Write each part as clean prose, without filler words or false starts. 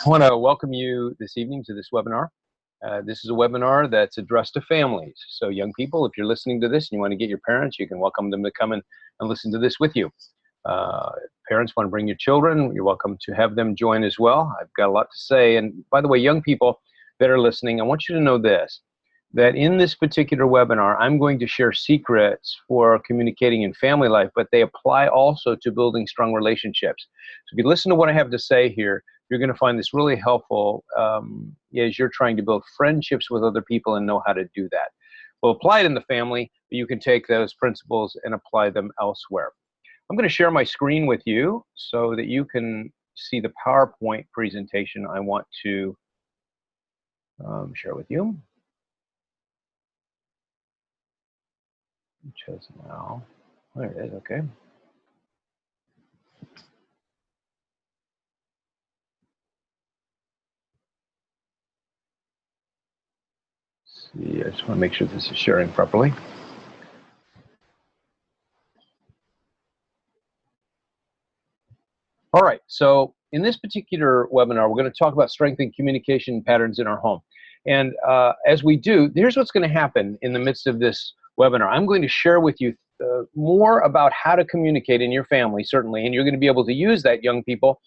I want to welcome you this evening to this webinar. This is a webinar that's addressed to families. So young people, if you're listening to this and you want to get your parents, you can welcome them to come and listen to this with you. Parents want to bring your children, you're welcome to have them join as well. I've got a lot to say. And by the way, young people that are listening, I want you to know this, that in this particular webinar, I'm going to share secrets for communicating in family life, but they apply also to building strong relationships. So if you listen to what I have to say here, you're going to find this really helpful as you're trying to build friendships with other people and know how to do that. We'll apply it in the family, but you can take those principles and apply them elsewhere. I'm going to share my screen with you so that you can see the PowerPoint presentation I want to share with you. Choose now. There it is. Okay. See, I just want to make sure this is sharing properly. All right. So in this particular webinar, we're going to talk about strengthening communication patterns in our home. And as we do, here's what's going to happen in the midst of this webinar. I'm going to share with you more about how to communicate in your family, certainly, and you're going to be able to use that, young people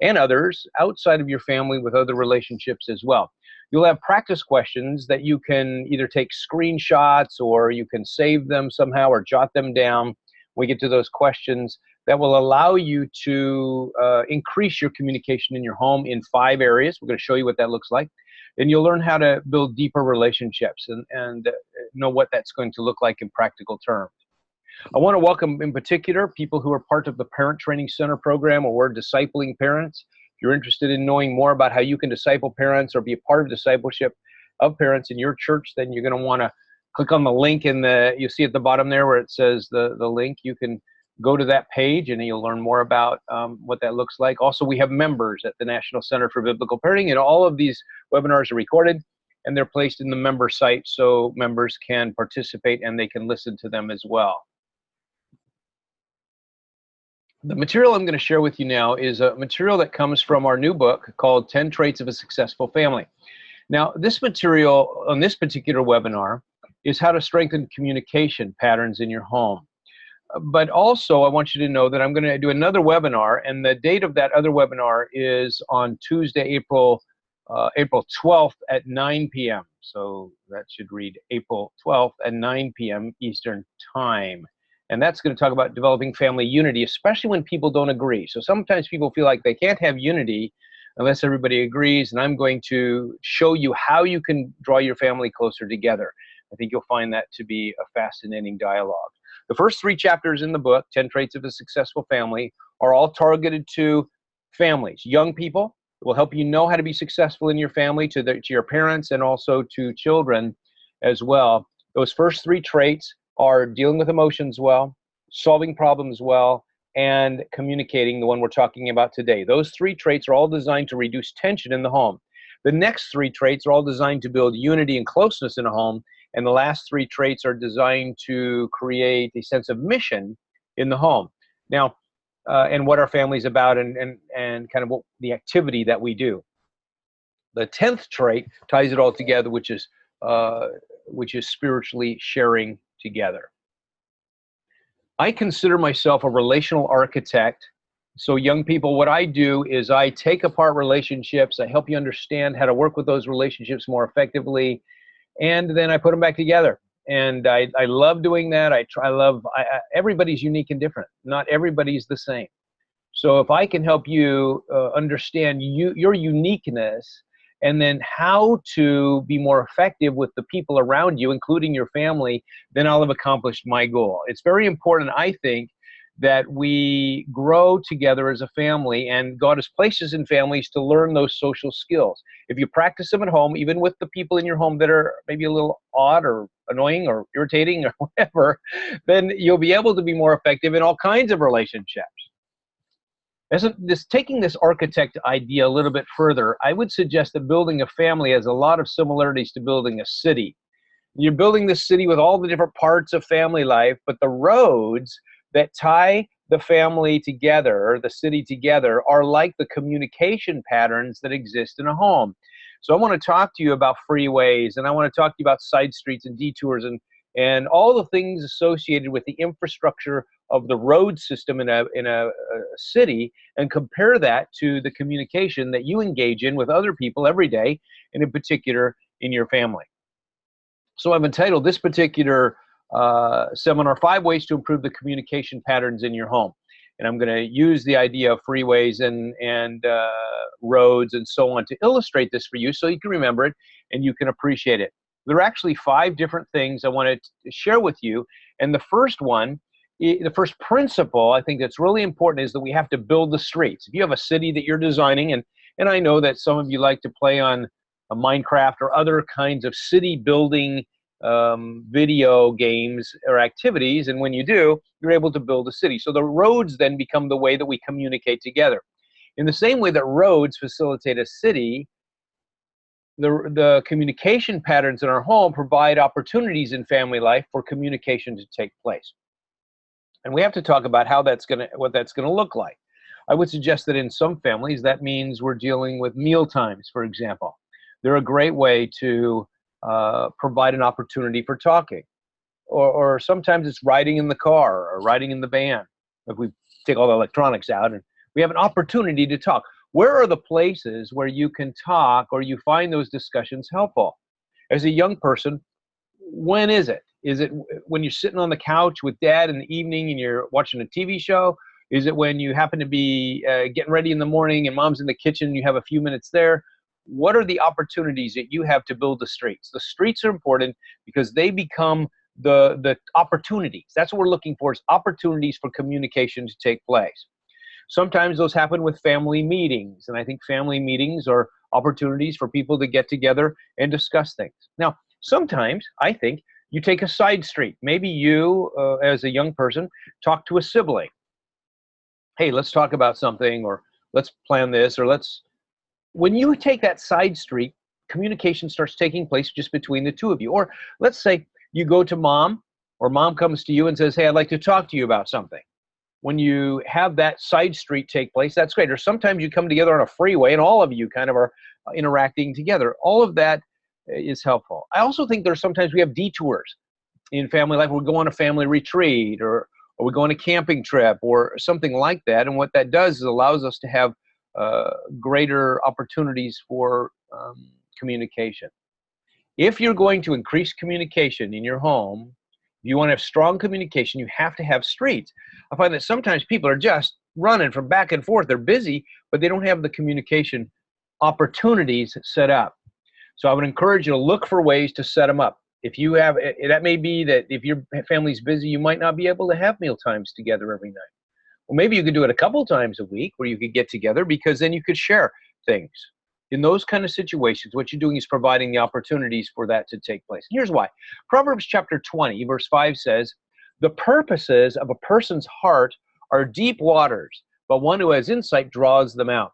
and others outside of your family with other relationships as well. You'll have practice questions that you can either take screenshots or you can save them somehow or jot them down when we get to those questions that will allow you to increase your communication in your home in 5 areas. We're going to show you what that looks like. And you'll learn how to build deeper relationships and know what that's going to look like in practical terms. I want to welcome in particular people who are part of the Parent Training Center program, or we're discipling parents. If you're interested in knowing more about how you can disciple parents or be a part of discipleship of parents in your church, then you're going to want to click on the link in the, you see at the bottom there where it says the link. You can go to that page and you'll learn more about what that looks like. Also, we have members at the National Center for Biblical Parenting, and all of these webinars are recorded and they're placed in the member site so members can participate and they can listen to them as well. The material I'm going to share with you now is a material that comes from our new book called 10 Traits of a Successful Family. Now, this material on this particular webinar is how to strengthen communication patterns in your home. But also, I want you to know that I'm going to do another webinar, and the date of that other webinar is on Tuesday, April 12th at 9 p.m. So that should read April 12th at 9 p.m. Eastern Time. And that's going to talk about developing family unity, especially when people don't agree. So sometimes people feel like they can't have unity unless everybody agrees, and I'm going to show you how you can draw your family closer together. I think you'll find that to be a fascinating dialogue. The first 3 chapters in the book, 10 Traits of a Successful Family, are all targeted to families, young people. It will help you know how to be successful in your family, to your parents, and also to children as well. Those first 3 traits are dealing with emotions well, solving problems well, and communicating, the one we're talking about today. Those 3 traits are all designed to reduce tension in the home. The next 3 traits are all designed to build unity and closeness in a home. And the last 3 traits are designed to create a sense of mission in the home. Now, and what our family's about and kind of what the activity that we do. The 10th trait ties it all together, which is spiritually sharing together. I consider myself a relational architect. So young people, what I do is I take apart relationships. I help you understand how to work with those relationships more effectively. And then I put them back together. And I love doing that. Everybody's unique and different. Not everybody's the same. So if I can help you understand your uniqueness and then how to be more effective with the people around you, including your family, then I'll have accomplished my goal. It's very important, I think, that we grow together as a family, and God has placed us in families to learn those social skills. If you practice them at home, even with the people in your home that are maybe a little odd or annoying or irritating or whatever, then you'll be able to be more effective in all kinds of relationships. Taking this architect idea a little bit further, I would suggest that building a family has a lot of similarities to building a city. You're building this city with all the different parts of family life, but the roads that tie the family together, the city together, are like the communication patterns that exist in a home. So I want to talk to you about freeways, and I want to talk to you about side streets and detours, and all the things associated with the infrastructure of the road system in a city, and compare that to the communication that you engage in with other people every day, and in particular in your family. So I've entitled this particular seminar, 5 Ways to Improve the Communication Patterns in Your Home. And I'm going to use the idea of freeways and roads and so on to illustrate this for you so you can remember it and you can appreciate it. There are actually 5 different things I wanted to share with you. And the first one, the first principle I think that's really important is that we have to build the streets. If you have a city that you're designing, and I know that some of you like to play on a Minecraft or other kinds of city building video games or activities, and when you do, you're able to build a city. So the roads then become the way that we communicate together. In the same way that roads facilitate a city, the communication patterns in our home provide opportunities in family life for communication to take place. And we have to talk about what that's gonna look like. I would suggest that in some families that means we're dealing with meal times, for example. They're a great way to provide an opportunity for talking. Or sometimes it's riding in the car or riding in the van. If we take all the electronics out and we have an opportunity to talk. Where are the places where you can talk or you find those discussions helpful? As a young person, when is it? Is it when you're sitting on the couch with dad in the evening and you're watching a TV show? Is it when you happen to be getting ready in the morning and mom's in the kitchen and you have a few minutes there? What are the opportunities that you have to build the streets? The streets are important because they become the opportunities. That's what we're looking for, is opportunities for communication to take place. Sometimes those happen with family meetings, and I think family meetings are opportunities for people to get together and discuss things. Now, sometimes I think you take a side street. Maybe you, as a young person, talk to a sibling. Hey, let's talk about something, or let's plan this, or when you take that side street, communication starts taking place just between the two of you. Or let's say you go to mom, or mom comes to you and says, hey, I'd like to talk to you about something. When you have that side street take place, that's great. Or sometimes you come together on a freeway and all of you kind of are interacting together. All of that is helpful. I also think there's sometimes we have detours in family life. We'll go on a family retreat, or we go on a camping trip or something like that. And what that does is allows us to have greater opportunities for communication. If you're going to increase communication in your home, if you want to have strong communication, you have to have streets. I find that sometimes people are just running from back and forth. They're busy, but they don't have the communication opportunities set up. So I would encourage you to look for ways to set them up. If you have, that may be that if your family's busy, you might not be able to have meal times together every night. Well, maybe you could do it a couple times a week where you could get together, because then you could share things. In those kind of situations, what you're doing is providing the opportunities for that to take place. And here's why. Proverbs chapter 20, verse 5 says, the purposes of a person's heart are deep waters, but one who has insight draws them out.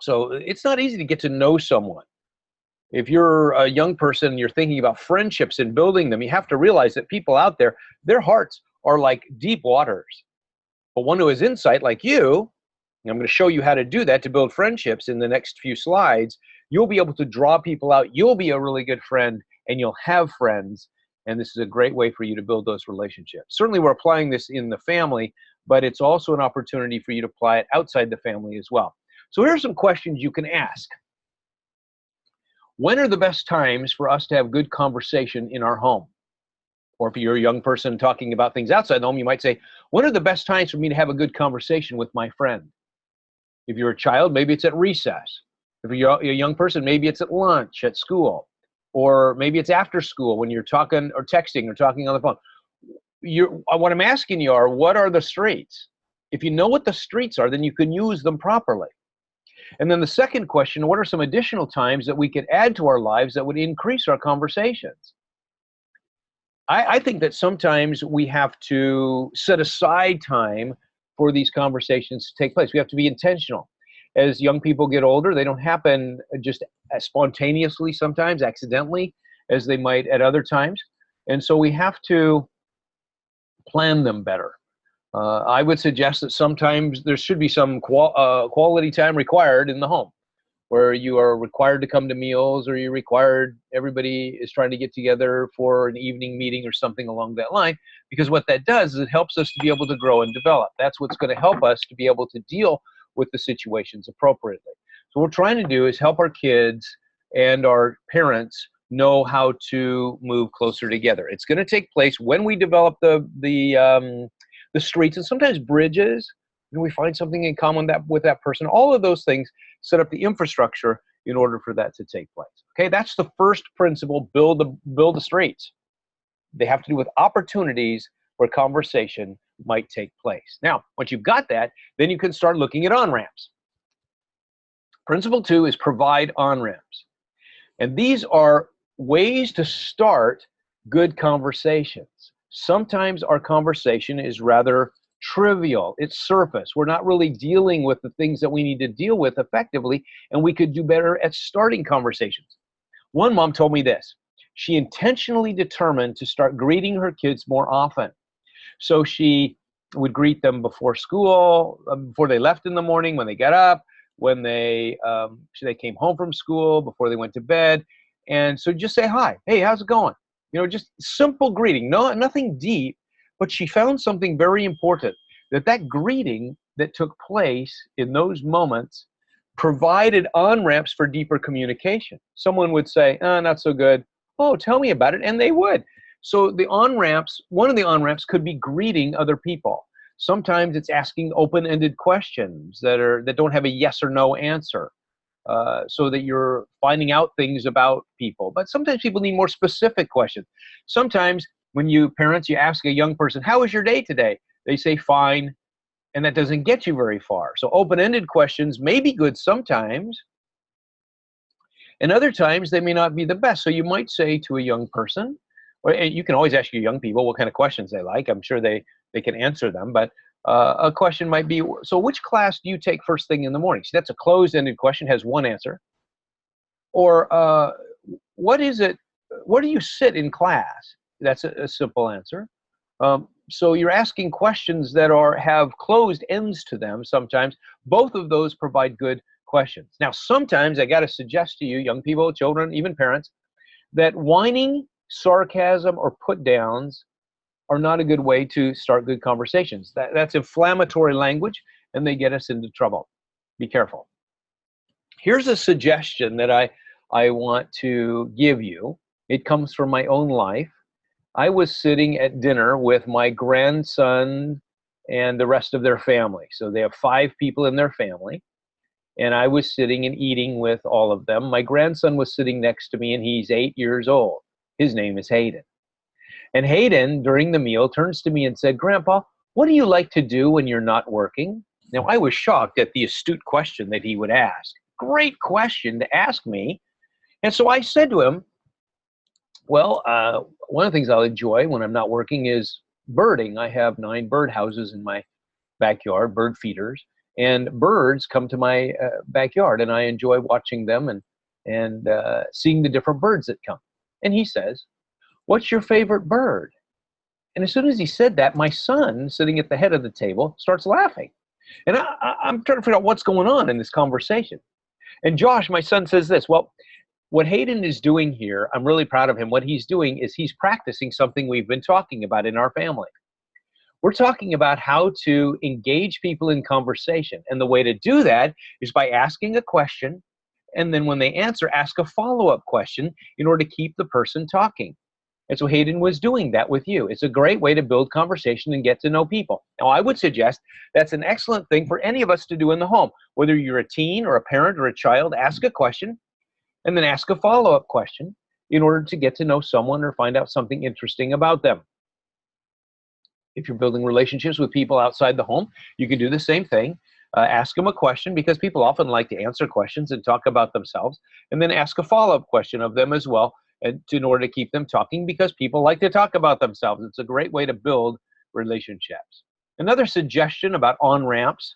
So it's not easy to get to know someone. If you're a young person and you're thinking about friendships and building them, you have to realize that people out there, their hearts are like deep waters. But one who has insight like you, and I'm going to show you how to do that to build friendships in the next few slides, you'll be able to draw people out. You'll be a really good friend, and you'll have friends. And this is a great way for you to build those relationships. Certainly we're applying this in the family, but it's also an opportunity for you to apply it outside the family as well. So here are some questions you can ask. When are the best times for us to have good conversation in our home? Or if you're a young person talking about things outside the home, you might say, when are the best times for me to have a good conversation with my friend? If you're a child, maybe it's at recess. If you're a young person, maybe it's at lunch, at school. Or maybe it's after school when you're talking or texting or talking on the phone. What I'm asking you are, what are the streets? If you know what the streets are, then you can use them properly. And then the second question, what are some additional times that we could add to our lives that would increase our conversations? I think that sometimes we have to set aside time for these conversations to take place. We have to be intentional. As young people get older, they don't happen just as spontaneously, sometimes accidentally, as they might at other times. And so we have to plan them better. I would suggest that sometimes there should be some quality time required in the home, where you are required to come to meals, or everybody is trying to get together for an evening meeting or something along that line, because what that does is it helps us to be able to grow and develop. That's what's going to help us to be able to deal with the situations appropriately. So what we're trying to do is help our kids and our parents know how to move closer together. It's going to take place when we develop the streets and sometimes bridges. We find something in common with that person. All of those things set up the infrastructure in order for that to take place. Okay, that's the first principle, build the streets. They have to do with opportunities where conversation might take place. Now, once you've got that, then you can start looking at on-ramps. Principle 2 is provide on-ramps. And these are ways to start good conversations. Sometimes our conversation is rather trivial. It's surface. We're not really dealing with the things that we need to deal with effectively, and we could do better at starting conversations. One mom told me this. She intentionally determined to start greeting her kids more often. So she would greet them before school, before they left in the morning, when they got up, when they came home from school, before they went to bed. And so just say hi. Hey, how's it going? Just simple greeting. No, nothing deep. But she found something very important, that greeting that took place in those moments provided on-ramps for deeper communication. Someone would say, not so good. Oh, tell me about it. And they would. So the on-ramps, one of the on-ramps could be greeting other people. Sometimes it's asking open-ended questions that don't have a yes or no answer, so that you're finding out things about people. But sometimes people need more specific questions. Sometimes when parents, you ask a young person, how was your day today? They say, fine, and that doesn't get you very far. So open-ended questions may be good sometimes, and other times they may not be the best. So you might say to a young person, or you can always ask your young people what kind of questions they like. I'm sure they can answer them, but a question might be, so which class do you take first thing in the morning? See, that's a closed-ended question, has one answer. Or where do you sit in class? That's a simple answer. So you're asking questions that have closed ends to them sometimes. Both of those provide good questions. Now, sometimes I got to suggest to you, young people, children, even parents, that whining, sarcasm, or put-downs are not a good way to start good conversations. That's inflammatory language, and they get us into trouble. Be careful. Here's a suggestion that I want to give you. It comes from my own life. I was sitting at dinner with my grandson and the rest of their family. So they have 5 people in their family. And I was sitting and eating with all of them. My grandson was sitting next to me, and he's 8 years old. His name is Hayden. And Hayden, during the meal, turns to me and said, Grandpa, what do you like to do when you're not working? Now, I was shocked at the astute question that he would ask. Great question to ask me. And so I said to him, well, one of the things I'll enjoy when I'm not working is birding. I have 9 bird houses in my backyard, bird feeders, and birds come to my backyard, and I enjoy watching them and seeing the different birds that come. And he says, what's your favorite bird? And as soon as he said that, my son, sitting at the head of the table, starts laughing. And I'm trying to figure out what's going on in this conversation. And Josh, my son, says this, well, what Hayden is doing here, I'm really proud of him. What he's doing is he's practicing something we've been talking about in our family. We're talking about how to engage people in conversation. And the way to do that is by asking a question, and then when they answer, ask a follow-up question in order to keep the person talking. And so Hayden was doing that with you. It's a great way to build conversation and get to know people. Now, I would suggest that's an excellent thing for any of us to do in the home. Whether you're a teen or a parent or a child, ask a question and then ask a follow-up question in order to get to know someone or find out something interesting about them. If you're building relationships with people outside the home, you can do the same thing. Ask them a question, because people often like to answer questions and talk about themselves, and then ask a follow-up question of them as well in order to keep them talking, because people like to talk about themselves. It's a great way to build relationships. Another suggestion about on-ramps,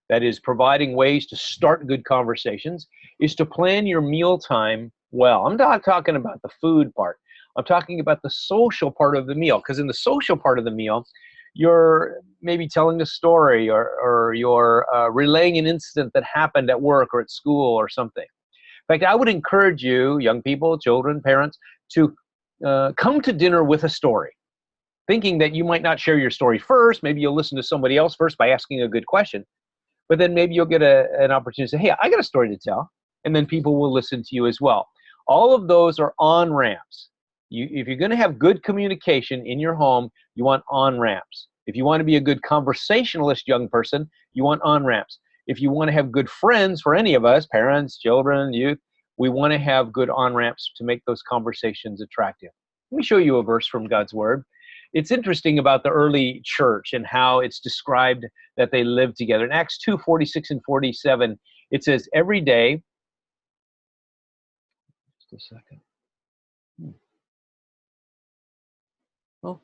that is providing ways to start good conversations, is to plan your mealtime well. I'm not talking about the food part. I'm talking about the social part of the meal, because in the social part of the meal, you're maybe telling a story, or you're relaying an incident that happened at work or at school or something. In fact, I would encourage you, young people, children, parents, to come to dinner with a story, thinking that you might not share your story first. Maybe you'll listen to somebody else first by asking a good question, but then maybe you'll get an opportunity to say, hey, I got a story to tell, and then people will listen to you as well. All of those are on-ramps. If you're going to have good communication in your home, you want on-ramps. If you want to be a good conversationalist young person, you want on-ramps. If you want to have good friends, for any of us, parents, children, youth, we want to have good on-ramps to make those conversations attractive. Let me show you a verse from God's Word. It's interesting about the early church and how it's described that they lived together. In Acts 2:46 and 47, it says, every day, just a second. Oh.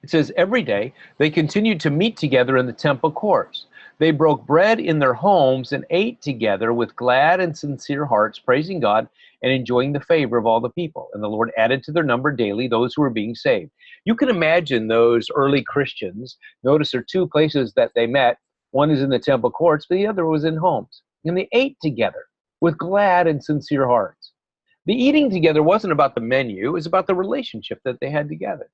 It says, every day they continued to meet together in the temple courts. They broke bread in their homes and ate together with glad and sincere hearts, praising God and enjoying the favor of all the people. And the Lord added to their number daily those who were being saved. You can imagine those early Christians. Notice there are two places that they met. One is in the temple courts, but the other was in homes. And they ate together with glad and sincere hearts. The eating together wasn't about the menu. It was about the relationship that they had together.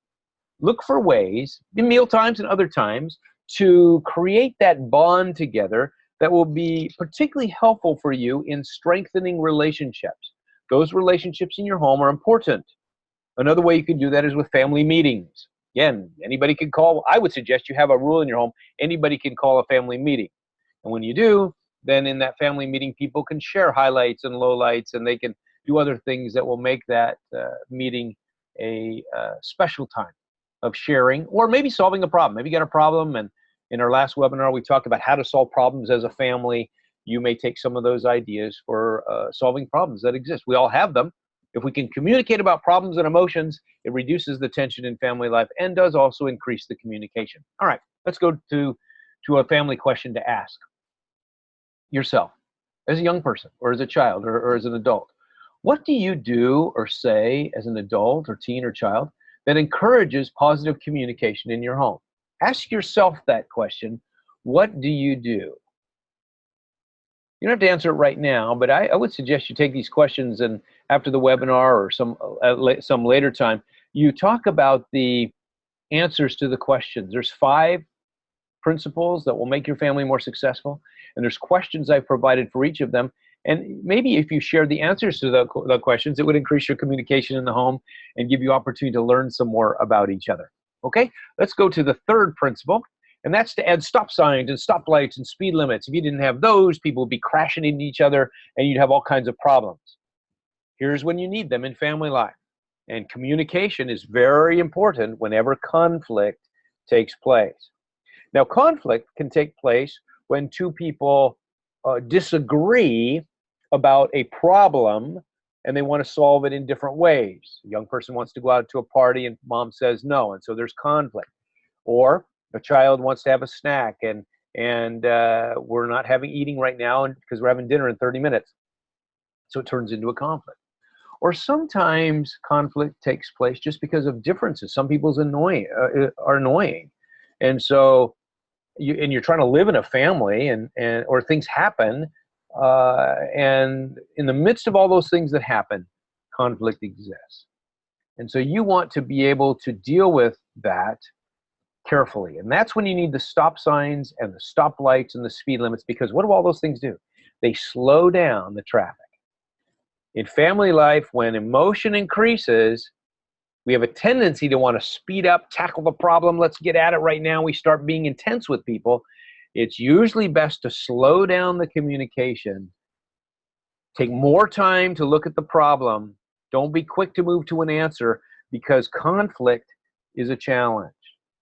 Look for ways, in meal times and other times, to create that bond together that will be particularly helpful for you in strengthening relationships. Those relationships in your home are important. Another way you can do that is with family meetings. Again, anybody can call. I would suggest you have a rule in your home. Anybody can call a family meeting. And when you do, then in that family meeting, people can share highlights and lowlights, and they can do other things that will make that meeting a special time of sharing, or maybe solving a problem. Maybe you got a problem, and in our last webinar, we talked about how to solve problems as a family. You may take some of those ideas for solving problems that exist. We all have them. If we can communicate about problems and emotions, it reduces the tension in family life and does also increase the communication. All right, let's go to a family question to ask yourself as a young person or as a child or as an adult. What do you do or say as an adult or teen or child that encourages positive communication in your home? Ask yourself that question. What do you do? You don't have to answer it right now, but I would suggest you take these questions, and after the webinar or some later time, you talk about the answers to the questions. There's 5 principles that will make your family more successful, and there's questions I've provided for each of them. And maybe if you share the answers to the questions, it would increase your communication in the home and give you opportunity to learn some more about each other. Okay, let's go to the 3rd principle, and that's to add stop signs and stoplights and speed limits. If you didn't have those, people would be crashing into each other, and you'd have all kinds of problems. Here's when you need them in family life. And communication is very important whenever conflict takes place. Now, conflict can take place when two people disagree about a problem and they want to solve it in different ways. A young person wants to go out to a party and mom says no, and so there's conflict. Or a child wants to have a snack and we're not eating right now because we're having dinner in 30 minutes. So it turns into a conflict. Or sometimes conflict takes place just because of differences. Some people's are annoying. And so you're trying to live in a family or things happen, and in the midst of all those things that happen, conflict exists. And so you want to be able to deal with that carefully. And that's when you need the stop signs and the stop lights and the speed limits, because what do all those things do? They slow down the traffic. In family life, when emotion increases, we have a tendency to want to speed up, tackle the problem. Let's get at it right now. We start being intense with people. It's usually best to slow down the communication. Take more time to look at the problem. Don't be quick to move to an answer, because conflict is a challenge.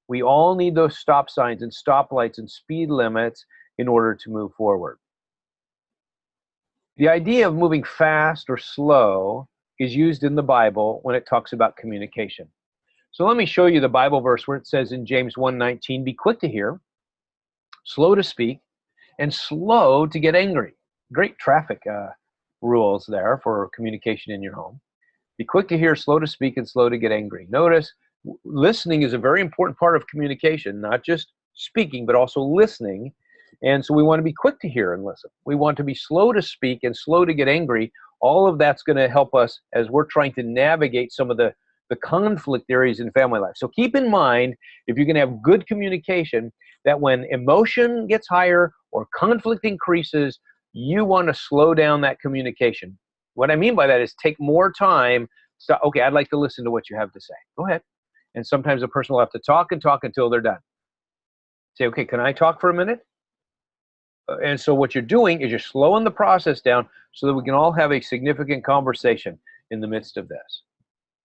We all need those stop signs and stoplights and speed limits in order to move forward. The idea of moving fast or slow is used in the Bible when it talks about communication. So let me show you the Bible verse where it says in James 1:19, be quick to hear, slow to speak, and slow to get angry. Great traffic rules there for communication in your home. Be quick to hear, slow to speak, and slow to get angry. Notice Listening is a very important part of communication, not just speaking, but also listening. And so we want to be quick to hear and listen. We want to be slow to speak and slow to get angry. All of that's going to help us as we're trying to navigate some of the conflict areas in family life. So keep in mind, if you're going to have good communication, that when emotion gets higher or conflict increases, you want to slow down that communication. What I mean by that is take more time. So, okay, I'd like to listen to what you have to say. Go ahead. And sometimes a person will have to talk and talk until they're done. Say, okay, can I talk for a minute? And so what you're doing is you're slowing the process down so that we can all have a significant conversation in the midst of this.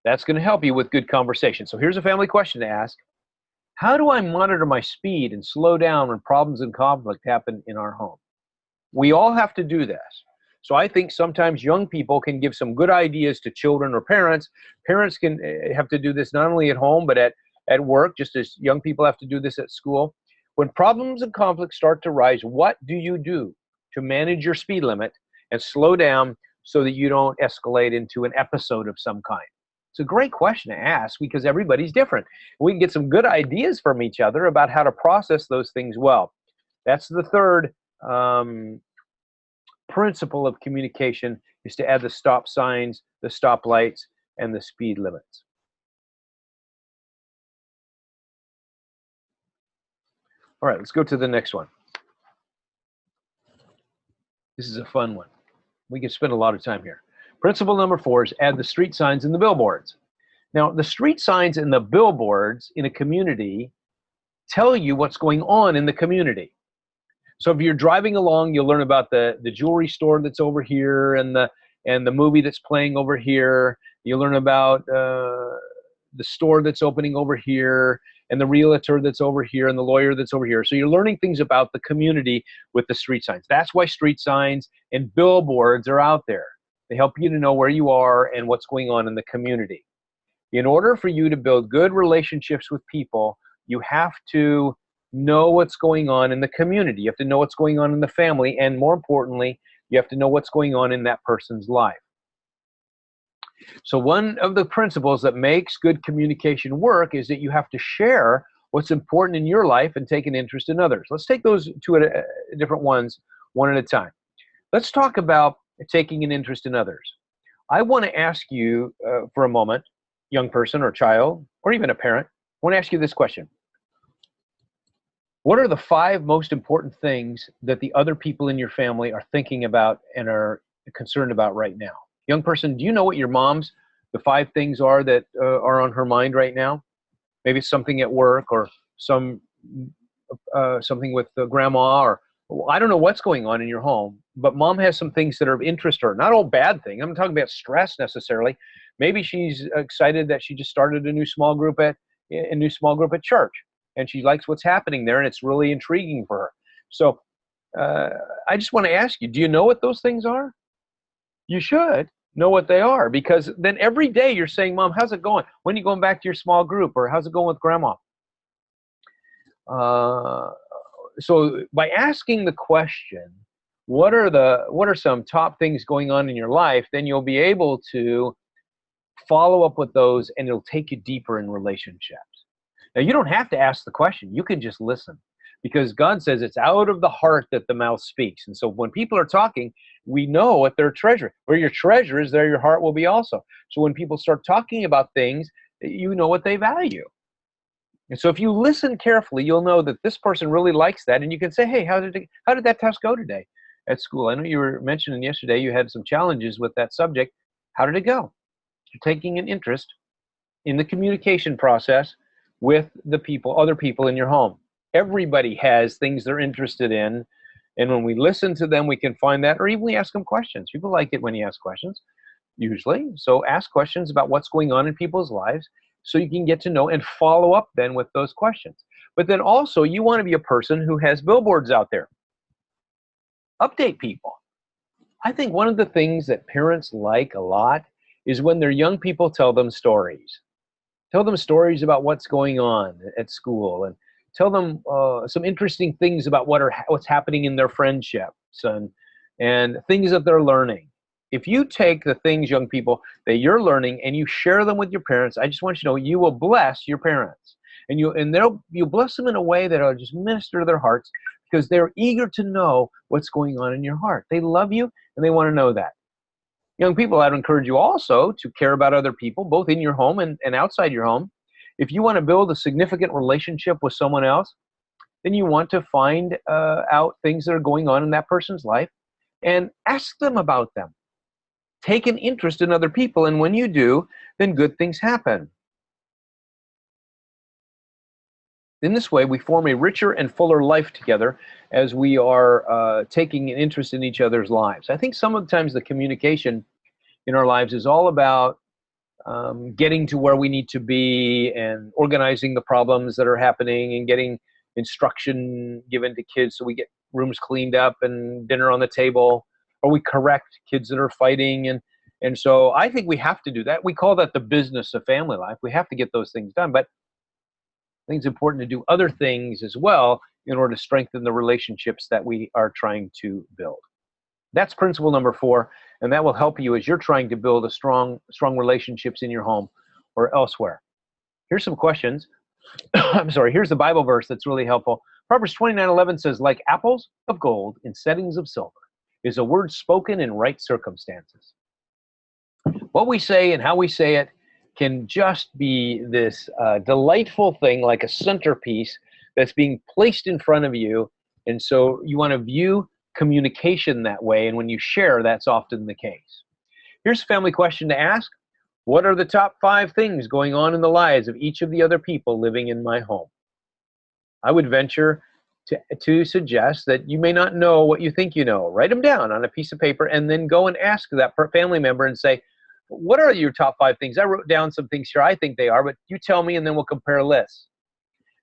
That's going to help you with good conversation. So here's a family question to ask. How do I monitor my speed and slow down when problems and conflict happen in our home? We all have to do this. So I think sometimes young people can give some good ideas to children or parents. Parents can have to do this not only at home, but at work, just as young people have to do this at school. When problems and conflicts start to rise, what do you do to manage your speed limit and slow down so that you don't escalate into an episode of some kind? It's a great question to ask because everybody's different. We can get some good ideas from each other about how to process those things well. That's the third principle of communication, is to add the stop signs, the stop lights, and the speed limits. All right, let's go to the next one. This is a fun one. We can spend a lot of time here. Principle number 4 is add the street signs and the billboards. Now, the street signs and the billboards in a community tell you what's going on in the community. So if you're driving along, you'll learn about the jewelry store that's over here and the movie that's playing over here. You'll learn about the store that's opening over here and the realtor that's over here and the lawyer that's over here. So you're learning things about the community with the street signs. That's why street signs and billboards are out there. They help you to know where you are and what's going on in the community. In order for you to build good relationships with people, you have to know what's going on in the community. You have to know what's going on in the family, and more importantly, you have to know what's going on in that person's life. So one of the principles that makes good communication work is that you have to share what's important in your life and take an interest in others. Let's take those two different ones one at a time. Let's talk about taking an interest in others. I want to ask you for a moment, young person or child, or even a parent, I want to ask you this question. What are the 5 most important things that the other people in your family are thinking about and are concerned about right now? Young person, do you know what your mom's, the 5 things are that are on her mind right now? Maybe it's something at work or something with grandma, or I don't know what's going on in your home, but mom has some things that are of interest to her. Not all bad things. I'm not talking about stress necessarily. Maybe she's excited that she just started a new small group at church, and she likes what's happening there, and it's really intriguing for her. So I just want to ask you, do you know what those things are? You should know what they are, because then every day you're saying, Mom, how's it going? When are you going back to your small group? Or how's it going with Grandma? So by asking the question, what are some top things going on in your life, then you'll be able to follow up with those, and it'll take you deeper in relationships. Now, you don't have to ask the question. You can just listen, because God says it's out of the heart that the mouth speaks. And so when people are talking, we know what their treasure. Where your treasure is, there your heart will be also. So when people start talking about things, you know what they value. And so if you listen carefully, you'll know that this person really likes that. And you can say, hey, how did that test go today at school? I know you were mentioning yesterday you had some challenges with that subject. How did it go? You're taking an interest in the communication process with the people, other people in your home. Everybody has things they're interested in, and when we listen to them, we can find that, or even we ask them questions. People like it when you ask questions, usually. So ask questions about what's going on in people's lives so you can get to know and follow up then with those questions. But then also, you want to be a person who has billboards out there. Update people. I think one of the things that parents like a lot is when their young people tell them stories. Tell them stories about what's going on at school, and tell them some interesting things about what's happening in their friendships and things that they're learning. If you take the things, young people, that you're learning and you share them with your parents, I just want you to know you will bless your parents. And you'll bless them in a way that'll just minister to their hearts, because they're eager to know what's going on in your heart. They love you and they want to know that. Young people, I'd encourage you also to care about other people, both in your home and outside your home. If you want to build a significant relationship with someone else, then you want to find out things that are going on in that person's life and ask them about them. Take an interest in other people, and when you do, then good things happen. In this way, we form a richer and fuller life together as we are taking an interest in each other's lives. I think sometimes the communication in our lives is all about getting to where we need to be and organizing the problems that are happening and getting instruction given to kids so we get rooms cleaned up and dinner on the table, or we correct kids that are fighting. And so I think we have to do that. We call that the business of family life. We have to get those things done. But I think it's important to do other things as well in order to strengthen the relationships that we are trying to build. That's principle number 4, and that will help you as you're trying to build a strong relationships in your home or elsewhere. Here's some questions. Here's the Bible verse that's really helpful. Proverbs 29:11 says, like apples of gold in settings of silver is a word spoken in right circumstances. What we say and how we say it can just be this delightful thing, like a centerpiece that's being placed in front of you. And so you want to view communication that way, and when you share, that's often the case. Here's a family question to ask. What are the top 5 things going on in the lives of each of the other people living in my home? I would venture to suggest that you may not know what you think you know. Write them down on a piece of paper and then go and ask that family member and say, what are your top 5 things? I wrote down some things here I think they are, but you tell me and then we'll compare lists.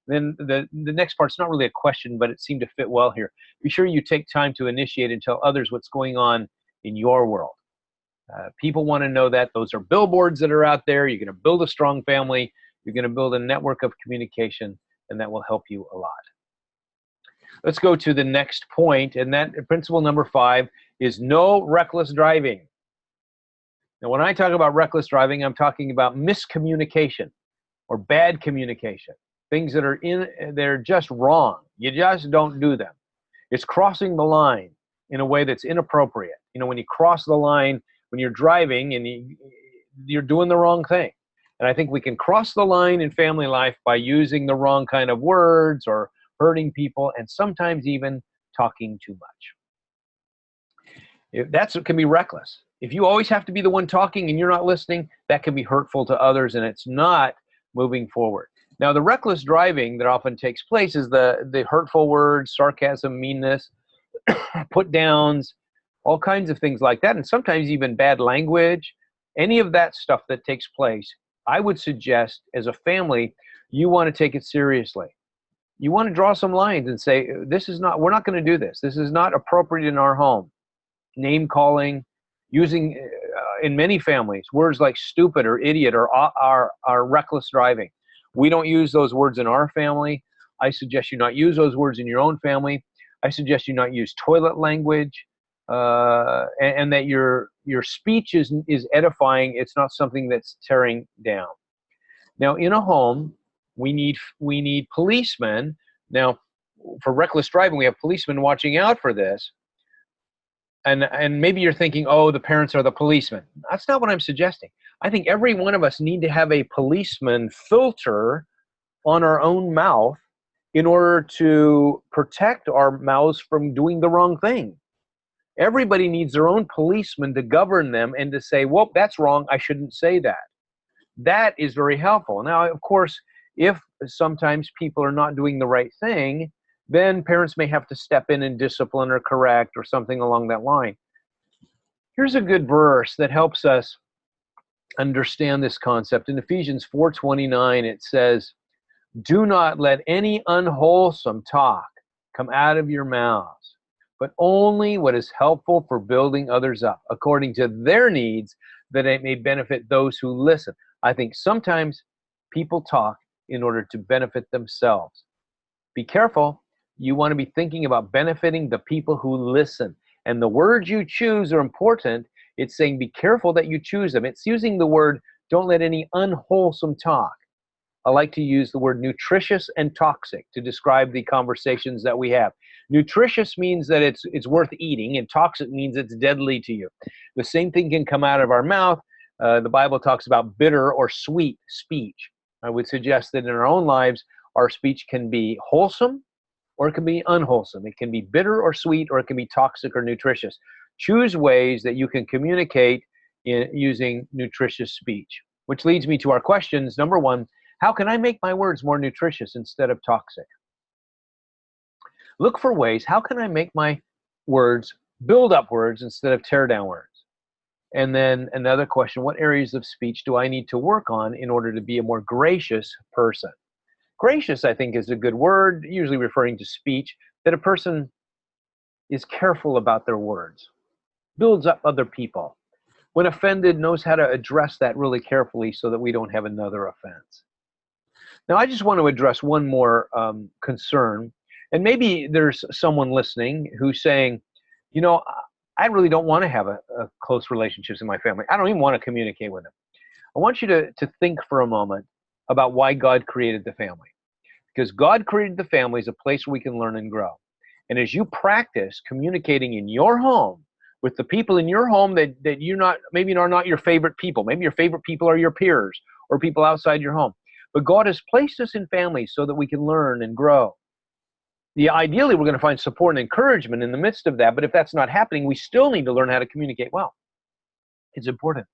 Then the next part's not really a question, but it seemed to fit well here. Be sure you take time to initiate and tell others what's going on in your world. People want to know that. Those are billboards that are out there. You're going to build a strong family. You're going to build a network of communication, and that will help you a lot. Let's go to the next point, and that principle number 5 is no reckless driving. Now, when I talk about reckless driving, I'm talking about miscommunication or bad communication. Things that are they're just wrong. You just don't do them. It's crossing the line in a way that's inappropriate. You know, when you cross the line, when you're driving and you're doing the wrong thing. And I think we can cross the line in family life by using the wrong kind of words or hurting people and sometimes even talking too much. That can be reckless. If you always have to be the one talking and you're not listening, that can be hurtful to others and it's not moving forward. Now, the reckless driving that often takes place is the hurtful words, sarcasm, meanness, put downs, all kinds of things like that, and sometimes even bad language. Any of that stuff that takes place, I would suggest as a family, you want to take it seriously. You want to draw some lines and say, we're not going to do this. This is not appropriate in our home. Name calling, using, in many families, words like stupid or idiot are reckless driving. We don't use those words in our family. I suggest you not use those words in your own family. I suggest you not use toilet language, and that your speech is edifying. It's not something that's tearing down. Now, in a home, we need policemen. Now, for reckless driving, we have policemen watching out for this. And maybe you're thinking, oh, the parents are the policemen. That's not what I'm suggesting. I think every one of us need to have a policeman filter on our own mouth in order to protect our mouths from doing the wrong thing. Everybody needs their own policeman to govern them and to say, well, that's wrong, I shouldn't say that. That is very helpful. Now, of course, if sometimes people are not doing the right thing, then parents may have to step in and discipline or correct or something along that line. Here's a good verse that helps us understand this concept. In Ephesians 4:29, it says, do not let any unwholesome talk come out of your mouths, but only what is helpful for building others up, according to their needs, that it may benefit those who listen. I think sometimes people talk in order to benefit themselves. Be careful. You want to be thinking about benefiting the people who listen. And the words you choose are important It's saying be careful that you choose them. It's using the word, don't let any unwholesome talk. I like to use the word nutritious and toxic to describe the conversations that we have. Nutritious means that it's worth eating, and toxic means it's deadly to you. The same thing can come out of our mouth. The Bible talks about bitter or sweet speech. I would suggest that in our own lives, our speech can be wholesome or it can be unwholesome. It can be bitter or sweet, or it can be toxic or nutritious. Choose ways that you can communicate using nutritious speech, which leads me to our questions. Number one, how can I make my words more nutritious instead of toxic? Look for ways, how can I make my words build up words instead of tear down words? And then another question, what areas of speech do I need to work on in order to be a more gracious person? Gracious, I think, is a good word, usually referring to speech, that a person is careful about their words, builds up other people. When offended, knows how to address that really carefully so that we don't have another offense. Now, I just want to address one more concern, and maybe there's someone listening who's saying, you know, I really don't want to have a close relationships in my family. I don't even want to communicate with them. I want you to think for a moment about why God created the family. Because God created the family as a place where we can learn and grow. And as you practice communicating in your home with the people in your home that you're not, maybe are not your favorite people. Maybe your favorite people are your peers or people outside your home. But God has placed us in families so that we can learn and grow. Ideally, we're going to find support and encouragement in the midst of that. But if that's not happening, we still need to learn how to communicate well. It's important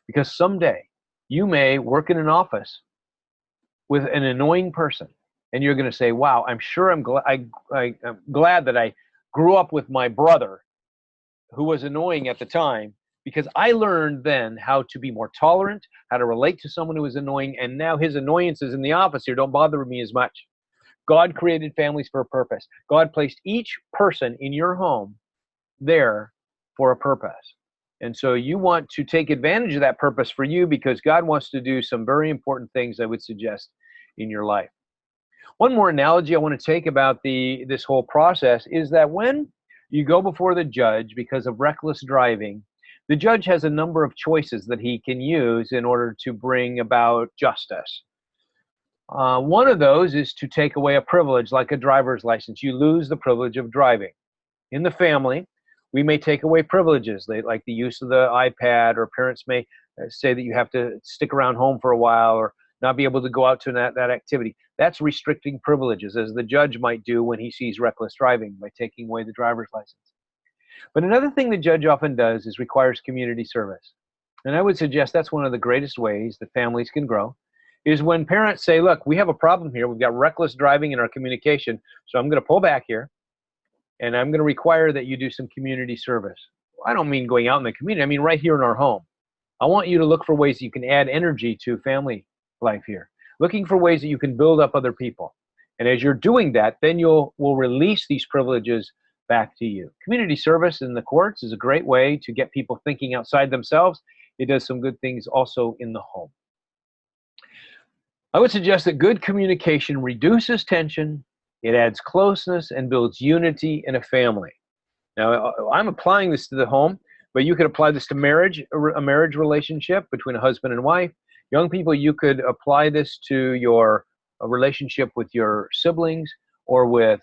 because someday you may work in an office with an annoying person, and you're going to say, wow, I'm sure I'm glad that I grew up with my brother who was annoying at the time, because I learned then how to be more tolerant, how to relate to someone who was annoying, and now his annoyances in the office here don't bother me as much. God created families for a purpose. God placed each person in your home there for a purpose. And so you want to take advantage of that purpose for you, because God wants to do some very important things, I would suggest, in your life. One more analogy I want to take about this whole process is that when you go before the judge because of reckless driving, the judge has a number of choices that he can use in order to bring about justice. One of those is to take away a privilege like a driver's license. You lose the privilege of driving. In the family, we may take away privileges, like the use of the iPad, or parents may say that you have to stick around home for a while or not be able to go out to that activity. That's restricting privileges, as the judge might do when he sees reckless driving by taking away the driver's license. But another thing the judge often does is requires community service. And I would suggest that's one of the greatest ways that families can grow, is when parents say, look, we have a problem here. We've got reckless driving in our communication, so I'm going to pull back here, and I'm going to require that you do some community service. I don't mean going out in the community. I mean right here in our home. I want you to look for ways that you can add energy to family life here, looking for ways that you can build up other people. And as you're doing that, then we'll release these privileges back to you. Community service in the courts is a great way to get people thinking outside themselves. It does some good things also in the home. I would suggest that good communication reduces tension, it adds closeness, and builds unity in a family. Now, I'm applying this to the home, but you could apply this to marriage, a marriage relationship between a husband and wife. Young people, you could apply this to your relationship with your siblings or with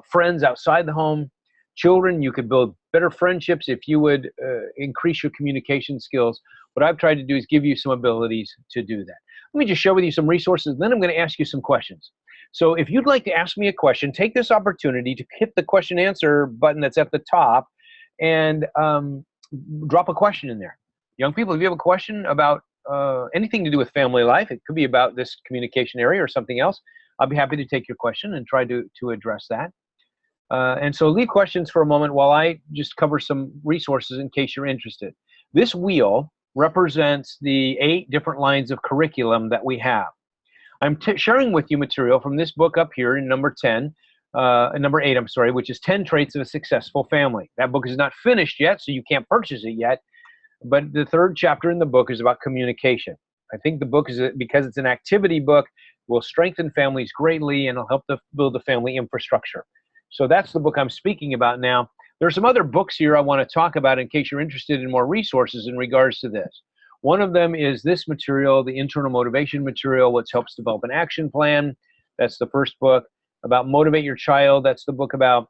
friends outside the home. Children, you could build better friendships if you would increase your communication skills. What I've tried to do is give you some abilities to do that. Let me just share with you some resources, then I'm going to ask you some questions. So if you'd like to ask me a question, take this opportunity to hit the question answer button that's at the top and drop a question in there. Young people, if you have a question about anything to do with family life, it could be about this communication area or something else, I'll be happy to take your question and try to address that. And so leave questions for a moment while I just cover some resources in case you're interested. This wheel represents the 8 different lines of curriculum that we have. I'm sharing with you material from this book up here in number 8, I'm sorry, which is 10 Traits of a Successful Family. That book is not finished yet, so you can't purchase it yet. But the 3rd chapter in the book is about communication. I think the book is, because it's an activity book, will strengthen families greatly and it'll help to build the family infrastructure. So that's the book I'm speaking about now. There are some other books here I want to talk about in case you're interested in more resources in regards to this. One of them is this material, the internal motivation material, which helps develop an action plan. That's the first book. About Motivate Your Child, that's the book about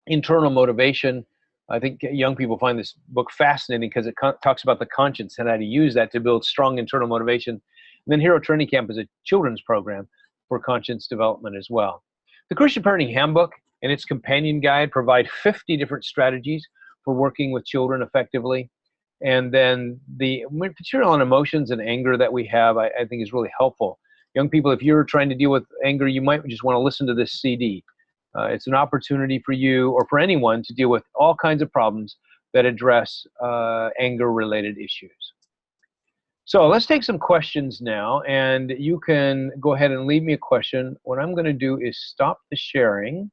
internal motivation. I think young people find this book fascinating because it talks about the conscience and how to use that to build strong internal motivation. And then Hero Training Camp is a children's program for conscience development as well. The Christian Parenting Handbook and its companion guide provide 50 different strategies for working with children effectively. And then the material on emotions and anger that we have, I think is really helpful. Young people, if you're trying to deal with anger, you might just want to listen to this CD. It's an opportunity for you or for anyone to deal with all kinds of problems that address anger-related issues. So let's take some questions now, and you can go ahead and leave me a question. What I'm going to do is stop the sharing.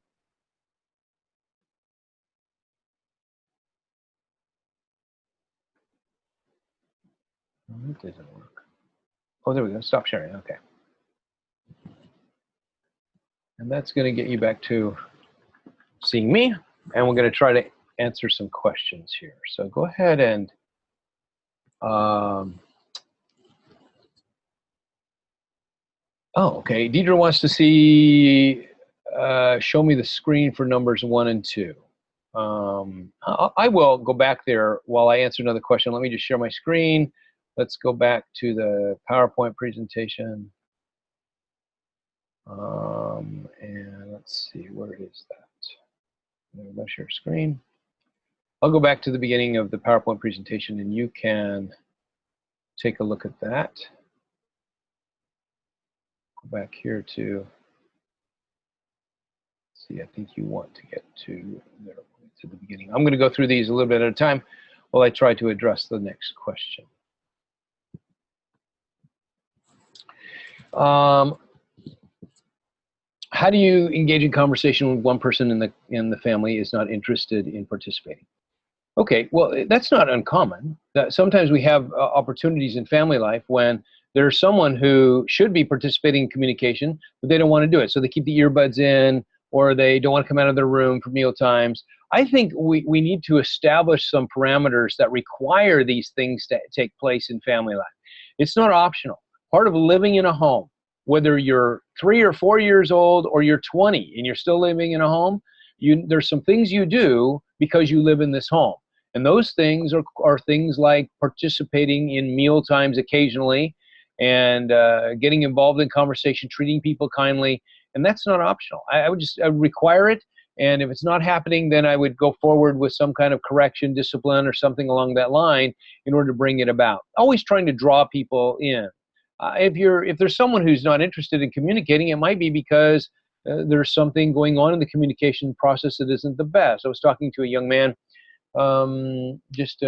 It doesn't work. Oh, there we go. Stop sharing. Okay. And that's going to get you back to seeing me, and we're going to try to answer some questions here. So go ahead and oh, okay. Deidre wants to see, show me the screen for numbers 1 and 2. I will go back there while I answer another question. Let me just share my screen. Let's go back to the PowerPoint presentation. And let's see, where is that? I'll share screen. I'll go back to the beginning of the PowerPoint presentation and you can take a look at that. Go back here to, see, I think you want to get to there, to the beginning. I'm going to go through these a little bit at a time while I try to address the next question. How do you engage in conversation when one person in the family is not interested in participating? Okay, well, that's not uncommon. Sometimes we have opportunities in family life when there's someone who should be participating in communication, but they don't want to do it. So they keep the earbuds in, or they don't want to come out of their room for meal times. I think we need to establish some parameters that require these things to take place in family life. It's not optional. Part of living in a home, whether you're 3 or 4 years old or you're 20 and you're still living in a home, there's some things you do because you live in this home. And those things are things like participating in meal times occasionally and getting involved in conversation, treating people kindly. And that's not optional. I would require it. And if it's not happening, then I would go forward with some kind of correction, discipline, or something along that line in order to bring it about. Always trying to draw people in. If there's someone who's not interested in communicating, it might be because there's something going on in the communication process that isn't the best. I was talking to a young man just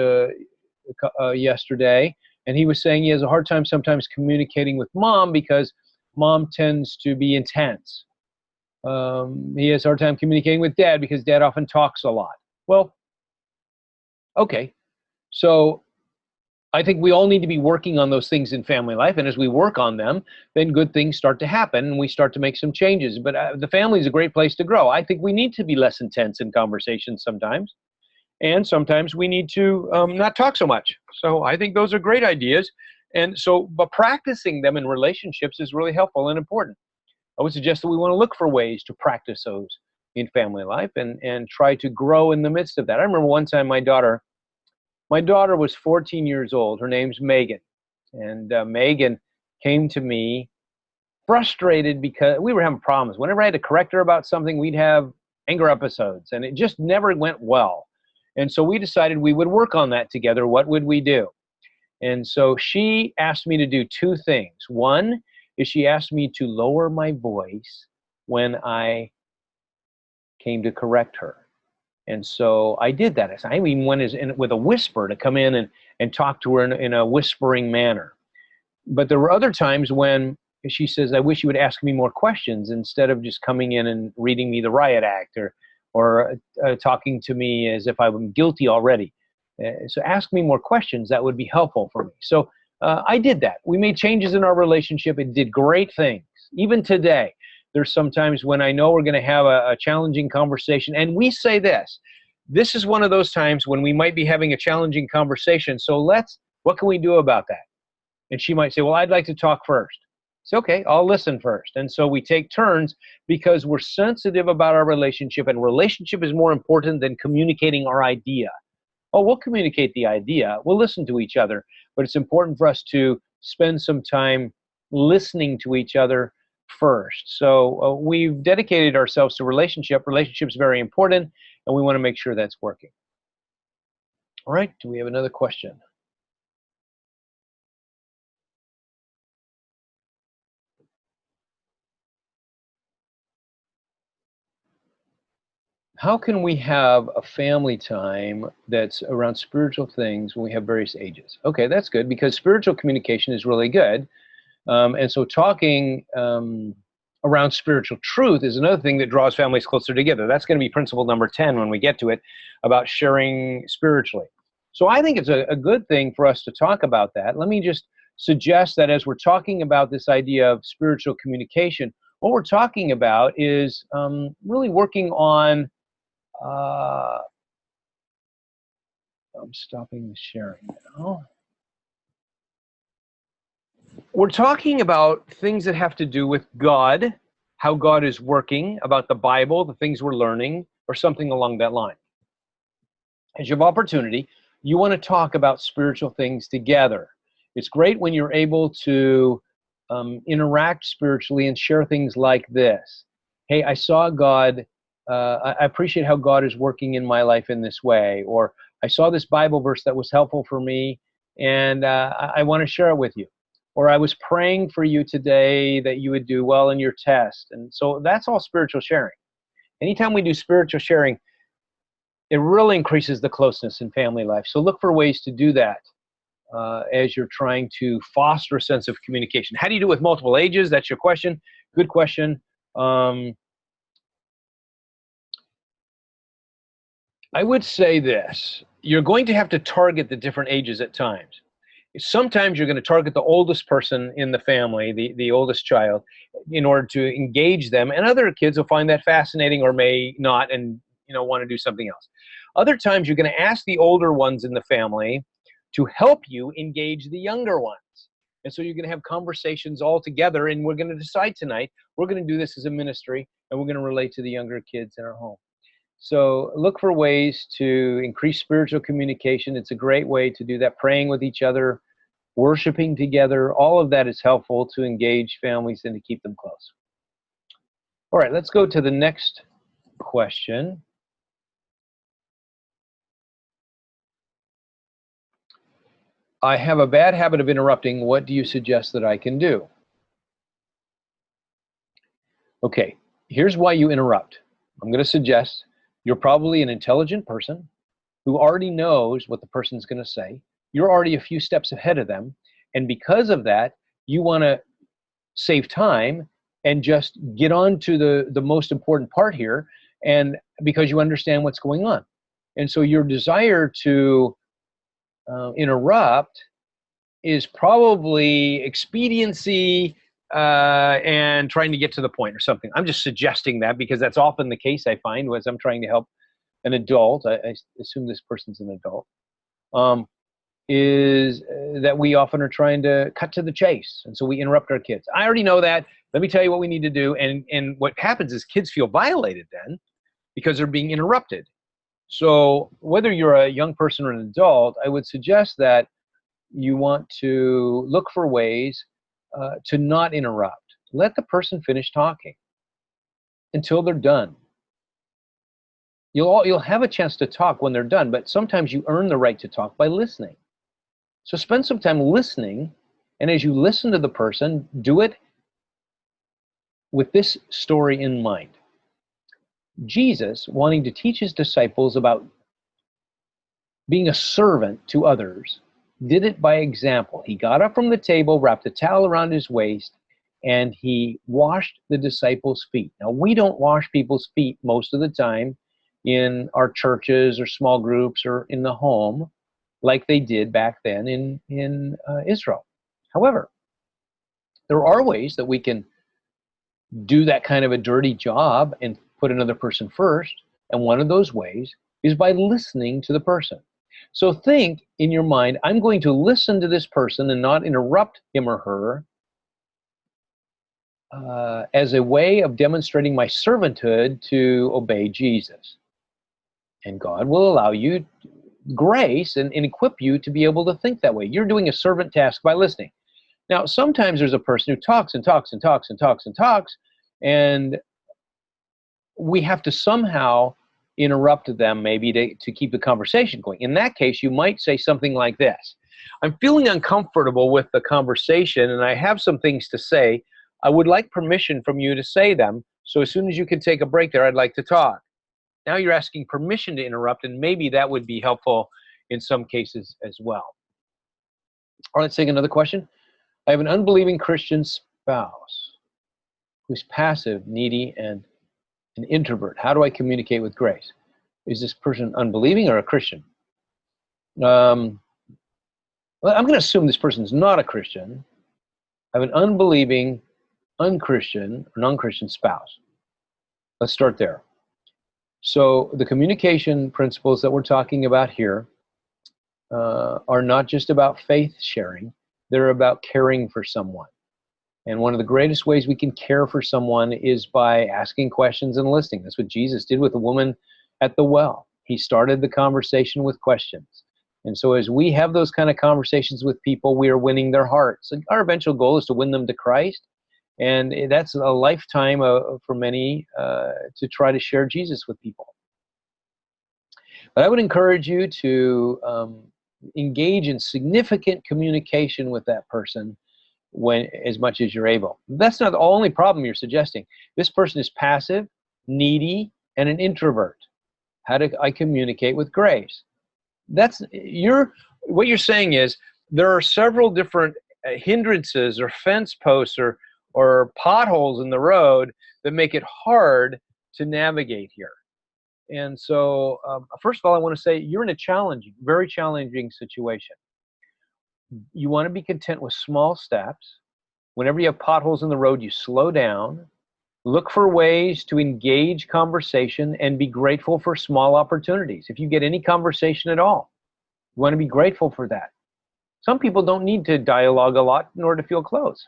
yesterday, and he was saying he has a hard time sometimes communicating with mom because mom tends to be intense. He has a hard time communicating with dad because dad often talks a lot. Well, okay, so I think we all need to be working on those things in family life, and as we work on them, then good things start to happen, and we start to make some changes. But the family is a great place to grow. I think we need to be less intense in conversations sometimes, and sometimes we need to not talk so much. So I think those are great ideas, and so, but practicing them in relationships is really helpful and important. I would suggest that we want to look for ways to practice those in family life and try to grow in the midst of that. I remember one time my daughter was 14 years old. Her name's Megan. And Megan came to me frustrated because we were having problems. Whenever I had to correct her about something, we'd have anger episodes. And it just never went well. And so we decided we would work on that together. What would we do? And so she asked me to do 2 things. One is she asked me to lower my voice when I came to correct her. And so I did that. I even went with a whisper to come in and talk to her in a whispering manner. But there were other times when she says, I wish you would ask me more questions instead of just coming in and reading me the riot act or talking to me as if I'm guilty already. So ask me more questions. That would be helpful for me. So I did that. We made changes in our relationship. It did great things. Even today, there's sometimes when I know we're going to have a challenging conversation, and we say this, this is one of those times when we might be having a challenging conversation. So what can we do about that? And she might say, well, I'd like to talk first. It's okay, I'll listen first. And so we take turns because we're sensitive about our relationship, and relationship is more important than communicating our idea. Oh, we'll communicate the idea. We'll listen to each other. But it's important for us to spend some time listening to each other first. So we've dedicated ourselves to relationship. Relationship is very important, and we want to make sure that's working. All right, do we have another question? How can we have a family time that's around spiritual things when we have various ages? Okay, that's good, because spiritual communication is really good. And so talking around spiritual truth is another thing that draws families closer together. That's going to be principle number 10 when we get to it, about sharing spiritually. So I think it's a good thing for us to talk about that. Let me just suggest that as we're talking about this idea of spiritual communication, what we're talking about is really working on I'm stopping the sharing now. We're talking about things that have to do with God, how God is working, about the Bible, the things we're learning, or something along that line. As you have opportunity, you want to talk about spiritual things together. It's great when you're able to interact spiritually and share things like this. Hey, I saw God. I appreciate how God is working in my life in this way. Or I saw this Bible verse that was helpful for me, and I want to share it with you. Or I was praying for you today that you would do well in your test. And so that's all spiritual sharing. Anytime we do spiritual sharing, it really increases the closeness in family life. So look for ways to do that as you're trying to foster a sense of communication. How do you do it with multiple ages? That's your question. Good question. I would say this. You're going to have to target the different ages at times. Sometimes you're going to target the oldest person in the family, the oldest child, in order to engage them, and other kids will find that fascinating or may not, and want to do something else. Other times you're going to ask the older ones in the family to help you engage the younger ones. And so you're going to have conversations all together, and we're going to decide tonight, we're going to do this as a ministry, and we're going to relate to the younger kids in our home. So look for ways to increase spiritual communication. It's a great way to do that. Praying with each other, worshiping together, all of that is helpful to engage families and to keep them close. All right, let's go to the next question. I have a bad habit of interrupting. What do you suggest that I can do? Okay, here's why you interrupt. I'm going to suggest you're probably an intelligent person who already knows what the person's going to say. You're already a few steps ahead of them. And because of that, you want to save time and just get on to the most important part here, and because you understand what's going on. And so your desire to interrupt is probably expediency and trying to get to the point or something. I'm just suggesting that because that's often the case I find as I'm trying to help an adult. I assume this person's an adult. Is that we often are trying to cut to the chase. And so we interrupt our kids. I already know that. Let me tell you what we need to do. And what happens is kids feel violated then because they're being interrupted. So whether you're a young person or an adult, I would suggest that you want to look for ways to not interrupt. Let the person finish talking until they're done. You'll have a chance to talk when they're done, but sometimes you earn the right to talk by listening. So spend some time listening, and as you listen to the person, do it with this story in mind. Jesus, wanting to teach his disciples about being a servant to others, did it by example. He got up from the table, wrapped a towel around his waist, and he washed the disciples' feet. Now, we don't wash people's feet most of the time in our churches or small groups or in the home like they did back then in Israel. However, there are ways that we can do that kind of a dirty job and put another person first. And one of those ways is by listening to the person. So think in your mind, I'm going to listen to this person and not interrupt him or her as a way of demonstrating my servanthood to obey Jesus. And God will allow you grace and equip you to be able to think that way. You're doing a servant task by listening. Now, sometimes there's a person who talks and talks and talks and talks and talks, and we have to somehow interrupt them maybe to keep the conversation going. In that case, you might say something like this: I'm feeling uncomfortable with the conversation and I have some things to say. I would like permission from you to say them. So as soon as you can take a break there, I'd like to talk. Now you're asking permission to interrupt, and maybe that would be helpful in some cases as well. All right, let's take another question. I have an unbelieving Christian spouse who's passive, needy, and an introvert. How do I communicate with grace? Is this person unbelieving or a Christian? Well, I'm going to assume this person's not a Christian. I have an unbelieving, unchristian, or non-Christian spouse. Let's start there. So the communication principles that we're talking about here are not just about faith sharing. They're about caring for someone. And one of the greatest ways we can care for someone is by asking questions and listening. That's what Jesus did with the woman at the well. He started the conversation with questions. And so as we have those kind of conversations with people, we are winning their hearts. And our eventual goal is to win them to Christ. And that's a lifetime for many to try to share Jesus with people. But I would encourage you to engage in significant communication with that person as much as you're able. That's not the only problem you're suggesting. This person is passive, needy, and an introvert. How do I communicate with grace? What you're saying is there are several different hindrances or fence posts or potholes in the road that make it hard to navigate here. And so, first of all, I want to say you're in a very challenging situation. You want to be content with small steps. Whenever you have potholes in the road, you slow down. Look for ways to engage conversation and be grateful for small opportunities. If you get any conversation at all, you want to be grateful for that. Some people don't need to dialogue a lot in order to feel close.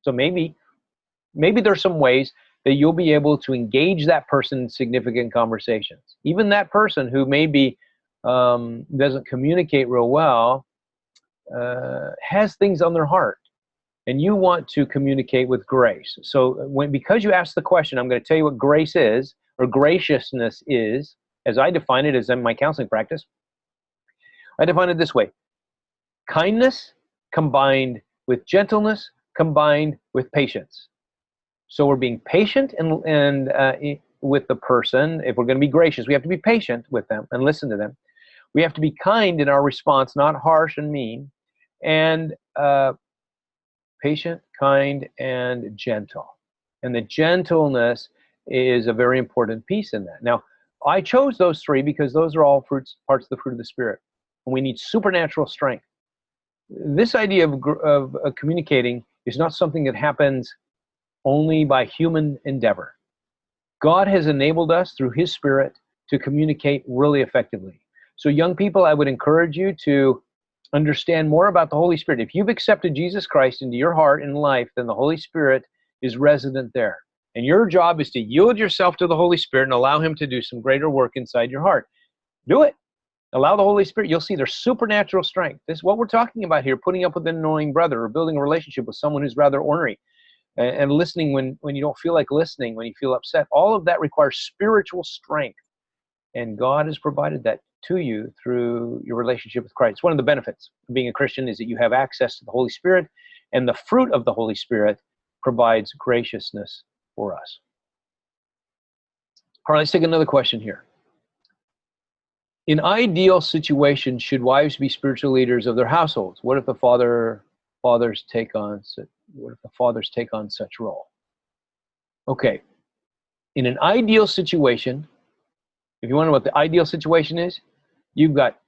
So maybe there's some ways that you'll be able to engage that person in significant conversations. Even that person who maybe doesn't communicate real well has things on their heart, and you want to communicate with grace. So because you asked the question, I'm going to tell you what grace is, or graciousness is, as I define it as in my counseling practice. I define it this way: kindness combined with gentleness combined with patience. So we're being patient and with the person. If we're going to be gracious, we have to be patient with them and listen to them. We have to be kind in our response, not harsh and mean, and patient, kind, and gentle. And the gentleness is a very important piece in that. Now, I chose those three because those are all parts of the fruit of the Spirit. And we need supernatural strength. This idea of communicating is not something that happens only by human endeavor. God has enabled us through His Spirit to communicate really effectively. So young people, I would encourage you to understand more about the Holy Spirit. If you've accepted Jesus Christ into your heart and life, then the Holy Spirit is resident there. And your job is to yield yourself to the Holy Spirit and allow Him to do some greater work inside your heart. Do it. Allow the Holy Spirit. You'll see there's supernatural strength. This is what we're talking about here, putting up with an annoying brother or building a relationship with someone who's rather ornery. And listening when you don't feel like listening, when you feel upset. All of that requires spiritual strength. And God has provided that to you through your relationship with Christ. One of the benefits of being a Christian is that you have access to the Holy Spirit, and the fruit of the Holy Spirit provides graciousness for us. All right, let's take another question here. In ideal situations, should wives be spiritual leaders of their households? What if the fathers take on such role? Okay, in an ideal situation, if you want to know what the ideal situation is, you've got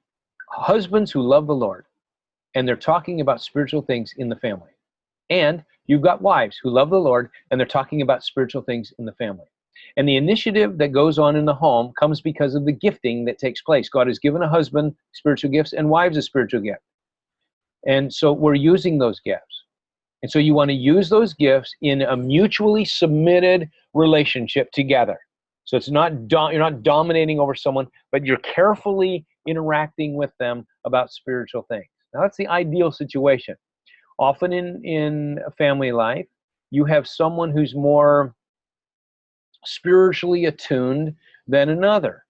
husbands who love the Lord, and they're talking about spiritual things in the family. And you've got wives who love the Lord, and they're talking about spiritual things in the family. And the initiative that goes on in the home comes because of the gifting that takes place. God has given a husband spiritual gifts and wives a spiritual gift. And so we're using those gifts. And so you want to use those gifts in a mutually submitted relationship together. So it's not you're not dominating over someone, but you're carefully interacting with them about spiritual things. Now that's the ideal situation. Often in a family life, you have someone who's more spiritually attuned than another.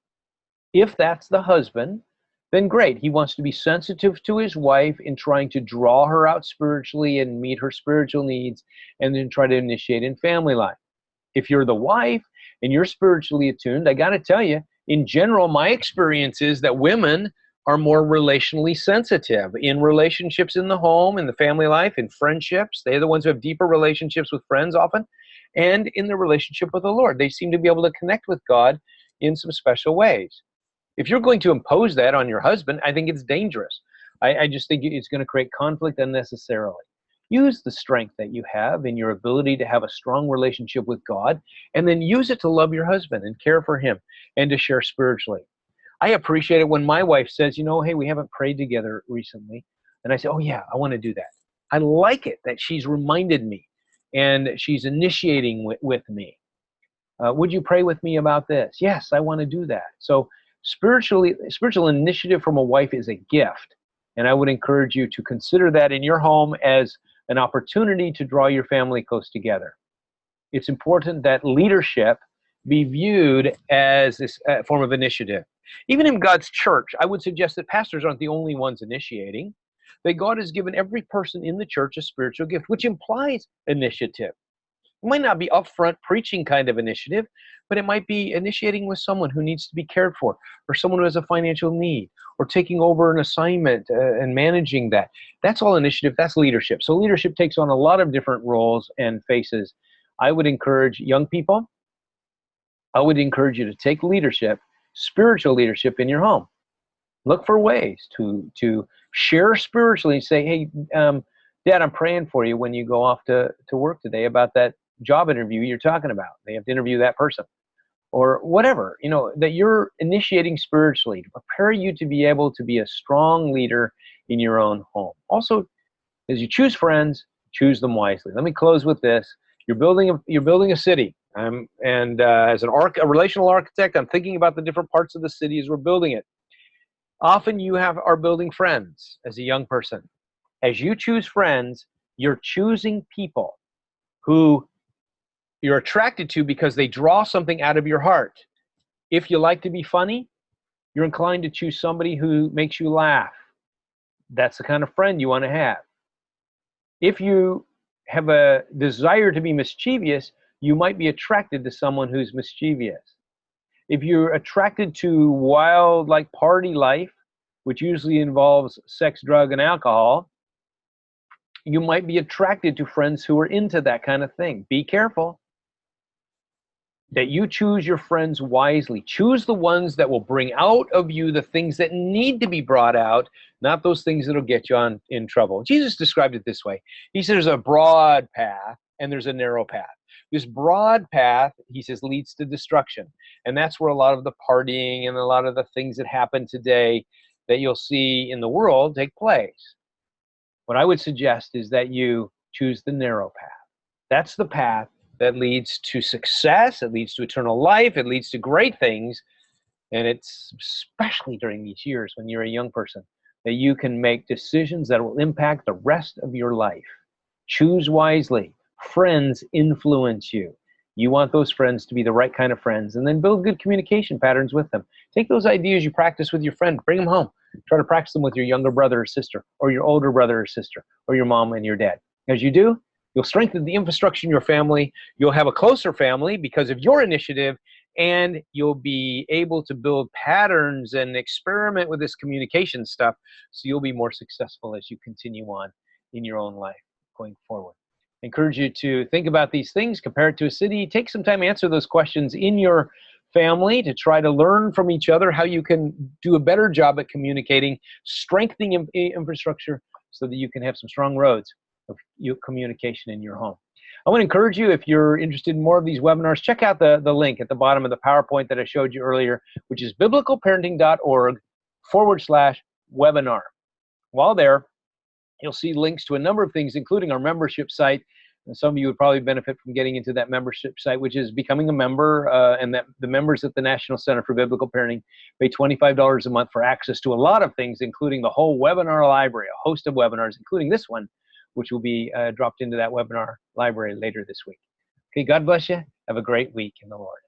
If that's the husband, then great. He wants to be sensitive to his wife in trying to draw her out spiritually and meet her spiritual needs, and then try to initiate in family life. If you're the wife and you're spiritually attuned, I got to tell you, in general, my experience is that women are more relationally sensitive in relationships in the home, in the family life, in friendships. They're the ones who have deeper relationships with friends often, and in the relationship with the Lord. They seem to be able to connect with God in some special ways. If you're going to impose that on your husband, I think it's dangerous. I just think it's going to create conflict unnecessarily. Use the strength that you have in your ability to have a strong relationship with God, and then use it to love your husband and care for him and to share spiritually. I appreciate it when my wife says, you know, hey, we haven't prayed together recently. And I say, oh yeah, I want to do that. I like it that she's reminded me and she's initiating with me. Would you pray with me about this? Yes, I want to do that. So spiritual initiative from a wife is a gift. And I would encourage you to consider that in your home as an opportunity to draw your family close together. It's important that leadership be viewed as this form of initiative. Even in God's church, I would suggest that pastors aren't the only ones initiating, that God has given every person in the church a spiritual gift, which implies initiative. It might not be upfront preaching kind of initiative, but it might be initiating with someone who needs to be cared for, or someone who has a financial need, or taking over an assignment and managing that. That's all initiative. That's leadership. So leadership takes on a lot of different roles and faces. I would encourage young people, I would encourage you to take leadership, spiritual leadership in your home. Look for ways to share spiritually and say, hey, Dad, I'm praying for you when you go off to work today about that job interview you're talking about. They have to interview that person. Or whatever, you know, that you're initiating spiritually to prepare you to be able to be a strong leader in your own home. Also, as you choose friends, choose them wisely. Let me close with this. You're building a city. As a relational architect, I'm thinking about the different parts of the city as we're building it. Often you are building friends as a young person. As you choose friends, you're choosing people who you're attracted to because they draw something out of your heart. If you like to be funny, you're inclined to choose somebody who makes you laugh. That's the kind of friend you want to have. If you have a desire to be mischievous, you might be attracted to someone who's mischievous. If you're attracted to wild, like party life, which usually involves sex, drug, and alcohol, you might be attracted to friends who are into that kind of thing. Be careful that you choose your friends wisely. Choose the ones that will bring out of you the things that need to be brought out, not those things that will get you in trouble. Jesus described it this way. He says there's a broad path and there's a narrow path. This broad path, he says, leads to destruction. And that's where a lot of the partying and a lot of the things that happen today that you'll see in the world take place. What I would suggest is that you choose the narrow path. That's the path that leads to success, it leads to eternal life, it leads to great things. And it's especially during these years when you're a young person that you can make decisions that will impact the rest of your life. Choose wisely. Friends influence you. You want those friends to be the right kind of friends, and then build good communication patterns with them. Take those ideas you practice with your friend, bring them home. Try to practice them with your younger brother or sister, or your older brother or sister, or your mom and your dad. As you do, you'll strengthen the infrastructure in your family. You'll have a closer family because of your initiative, and you'll be able to build patterns and experiment with this communication stuff, so you'll be more successful as you continue on in your own life going forward. I encourage you to think about these things, compare it to a city. Take some time to answer those questions in your family to try to learn from each other how you can do a better job at communicating, strengthening infrastructure so that you can have some strong roads of communication in your home. I want to encourage you, if you're interested in more of these webinars, check out the link at the bottom of the PowerPoint that I showed you earlier, which is biblicalparenting.org/webinar. While there, you'll see links to a number of things, including our membership site. And some of you would probably benefit from getting into that membership site, which is becoming a member, and that the members at the National Center for Biblical Parenting pay $25 a month for access to a lot of things, including the whole webinar library, a host of webinars, including this one, which will be dropped into that webinar library later this week. Okay, God bless you. Have a great week in the Lord.